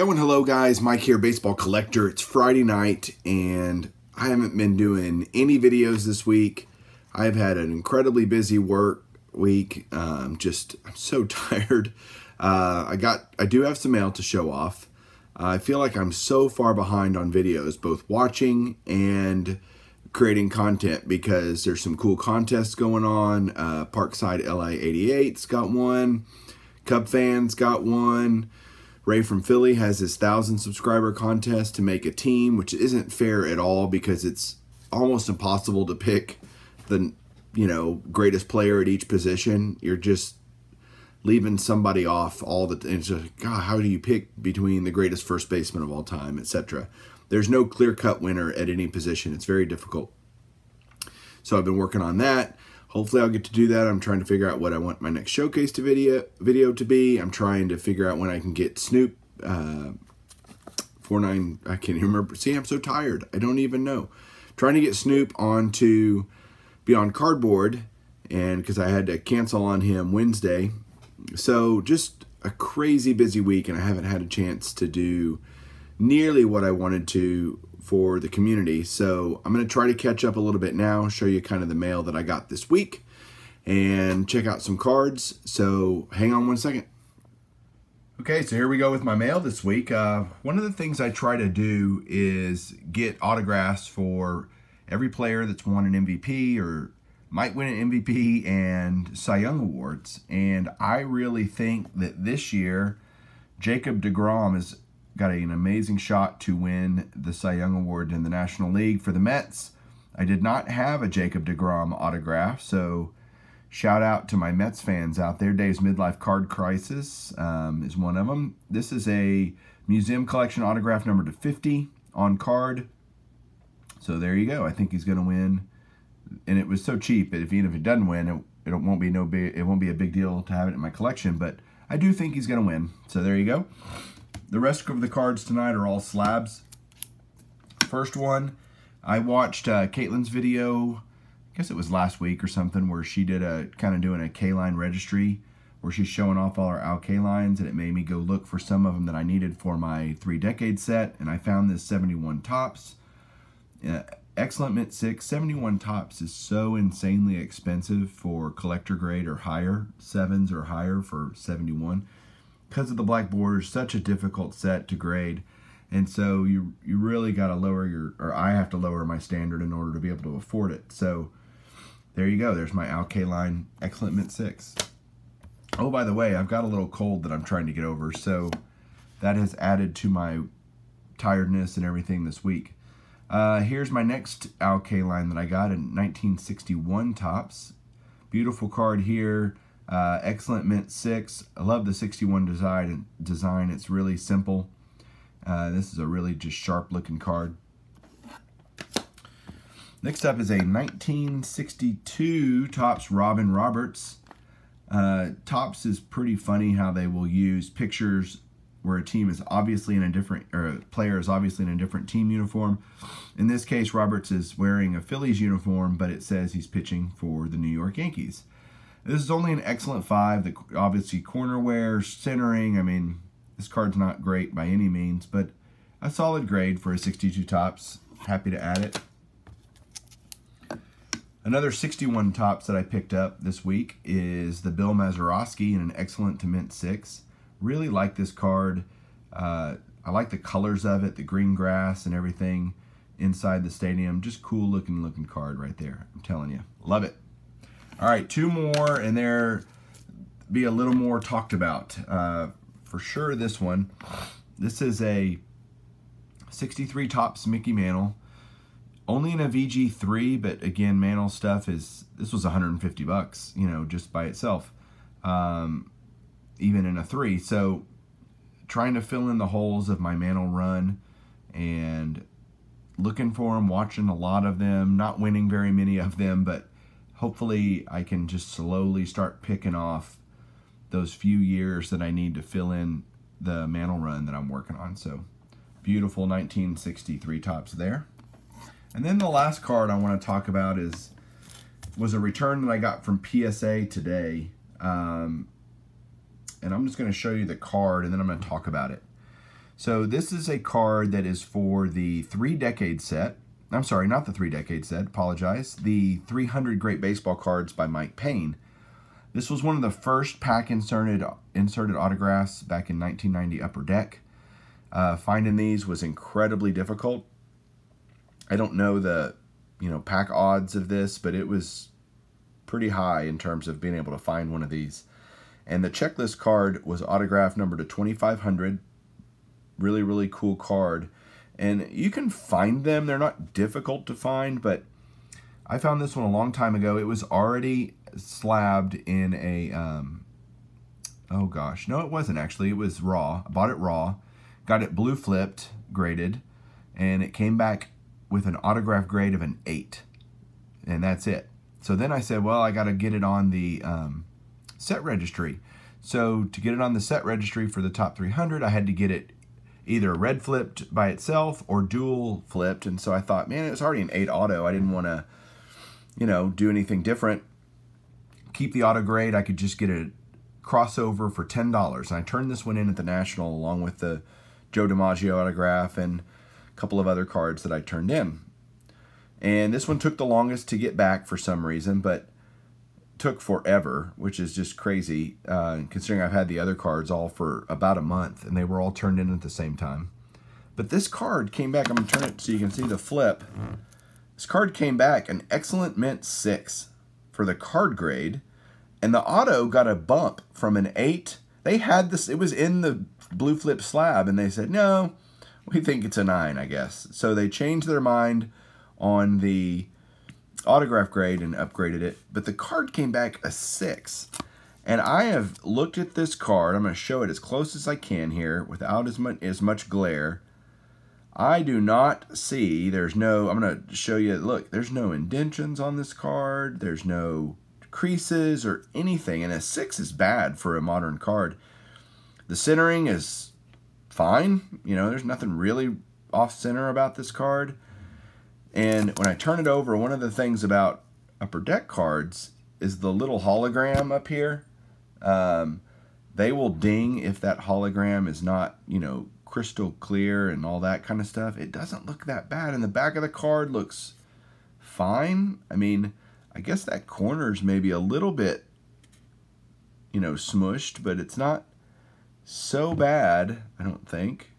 Yo and hello guys, Mike here, Baseball Collector. It's Friday night and I haven't been doing any videos this week. I've had an incredibly busy work week. I'm so tired. I do have some mail to show off. I feel like I'm so far behind on videos, both watching and creating content, because there's some cool contests going on. Parkside LA 88's got one. Cub fans got one. Ray from Philly has his 1,000 subscriber contest to make a team, which isn't fair at all because it's almost impossible to pick the greatest player at each position. You're just leaving somebody off all the time. It's just, God, how do you pick between the greatest first baseman of all time, etc.? There's no clear-cut winner at any position. It's very difficult. So I've been working on that. Hopefully I'll get to do that. I'm trying to figure out what I want my next showcase video to be. I'm trying to figure out when I can get Snoop 49. I can't even remember. See, I'm so tired. I don't even know. Trying to get Snoop onto Beyond Cardboard, and because I had to cancel on him Wednesday. So just a crazy busy week, and I haven't had a chance to do nearly what I wanted to for the community. So I'm going to try to catch up a little bit now, show you kind of the mail that I got this week, and check out some cards. So hang on one second. Okay, so here we go with my mail this week. One of the things I try to do is get autographs for every player that's won an MVP or might win an MVP and Cy Young awards. And I really think that this year, Jacob deGrom has got an amazing shot to win the Cy Young Award in the National League for the Mets. I did not have a Jacob deGrom autograph, so shout out to my Mets fans out there. Dave's Midlife Card Crisis is one of them. This is a museum collection autograph number to 50 on card. So there you go. I think he's going to win, and it was so cheap that even if he doesn't win, it won't be a big deal to have it in my collection. But I do think he's going to win. So there you go. The rest of the cards tonight are all slabs. First one, I watched Caitlin's video, I guess it was last week or something, where she did doing a K-line registry where she's showing off all her Al K lines, and it made me go look for some of them that I needed for my 3-decade set, and I found this 71 Topps. Excellent Mint 6. 71 Topps is so insanely expensive for collector grade or higher, 7s or higher for 71. Because of the black borders, such a difficult set to grade, and so you really got to lower I have to lower my standard in order to be able to afford it. So there you go. There's my Al K line Excellent Mint 6. Oh, by the way, I've got a little cold that I'm trying to get over, so that has added to my tiredness and everything this week. Here's my next Al K line that I got in 1961 Topps. Beautiful card here. Excellent Mint 6. I love the 61 design. It's really simple. This is a really just sharp looking card. Next up is a 1962 Topps Robin Roberts. Topps is pretty funny how they will use pictures where a team is obviously in a different, or a player is obviously in a different team uniform. In this case, Roberts is wearing a Phillies uniform, but it says he's pitching for the New York Yankees. This is only an excellent 5. Obviously corner wear, centering. I mean, this card's not great by any means, but a solid grade for a 62 Topps. Happy to add it. Another 61 Topps that I picked up this week is the Bill Mazeroski in an Excellent to Mint 6. Really like this card. I like the colors of it, the green grass and everything inside the stadium. Just cool looking card right there. I'm telling you, love it. All right, 2 more, and they're be a little more talked about. For sure, this one. This is a 63 Topps Mickey Mantle. Only in a VG3, but again, Mantle stuff this was 150 bucks, just by itself. Even in a 3. So trying to fill in the holes of my Mantle run and looking for them, watching a lot of them, not winning very many of them, but hopefully I can just slowly start picking off those few years that I need to fill in the Mantle run that I'm working on. So beautiful 1963 Topps there. And then the last card I want to talk about was a return that I got from PSA today. And I'm just going to show you the card and then I'm going to talk about it. So this is a card that is for the 3-decade set. I'm sorry, not the 3-decade set, apologize. The 300 Great Baseball Cards by Mike Payne. This was one of the first pack inserted autographs back in 1990 Upper Deck. Finding these was incredibly difficult. I don't know the pack odds of this, but it was pretty high in terms of being able to find one of these. And the checklist card was autograph number to 2500. Really, really cool card. And you can find them. They're not difficult to find, but I found this one a long time ago. It was already slabbed in a, oh gosh, no it wasn't actually. It was raw. I bought it raw. Got it blue flipped, graded, and it came back with an autograph grade of an 8. And that's it. So then I said, well, I got to get it on the set registry. So to get it on the set registry for the top 300, I had to get it either red flipped by itself or dual flipped. And so I thought, man, it was already an 8 auto. I didn't want to, do anything different. Keep the auto grade. I could just get a crossover for $10. And I turned this one in at the National along with the Joe DiMaggio autograph and a couple of other cards that I turned in. And this one took the longest to get back for some reason, but took forever, which is just crazy, considering I've had the other cards all for about a month, and they were all turned in at the same time. But this card came back. I'm going to turn it so you can see the flip. This card came back an Excellent Mint 6 for the card grade, and the auto got a bump from an 8. They had this, it was in the blue flip slab, and they said, no, we think it's a 9, I guess. So they changed their mind on the autograph grade and upgraded it, but the card came back a 6. And I have looked at this card. I'm going to show it as close as I can here without as much glare. I do not see, I'm going to show you, look, there's no indentions on this card. There's no creases or anything, and a 6 is bad for a modern card. The centering is fine. There's nothing really off-center about this card. And when I turn it over, one of the things about Upper Deck cards is the little hologram up here. They will ding if that hologram is not, crystal clear and all that kind of stuff. It doesn't look that bad. And the back of the card looks fine. I mean, I guess that corner's maybe a little bit, smushed, but it's not so bad, I don't think,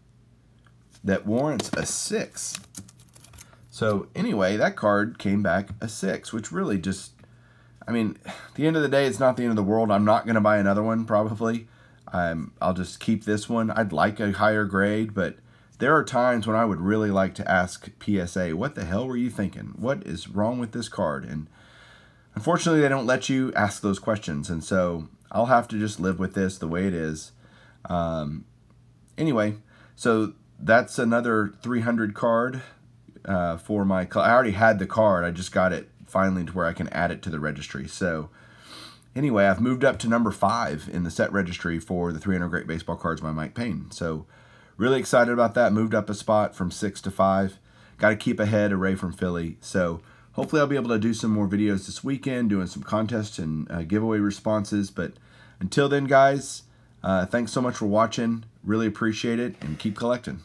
that warrants a 6. So anyway, that card came back a 6, which really just, I mean, at the end of the day, it's not the end of the world. I'm not going to buy another one, probably. I'll just keep this one. I'd like a higher grade, but there are times when I would really like to ask PSA, what the hell were you thinking? What is wrong with this card? And unfortunately, they don't let you ask those questions, and so I'll have to just live with this the way it is. Anyway, so that's another 300 card for my... I already had the card. I just got it finally to where I can add it to the registry. So anyway, I've moved up to number 5 in the set registry for the 300 Great Baseball Cards by Mike Payne. So really excited about that. Moved up a spot from 6 to 5. Got to keep ahead of Ray from Philly. So hopefully I'll be able to do some more videos this weekend, doing some contests and giveaway responses. But until then, guys, thanks so much for watching. Really appreciate it, and keep collecting.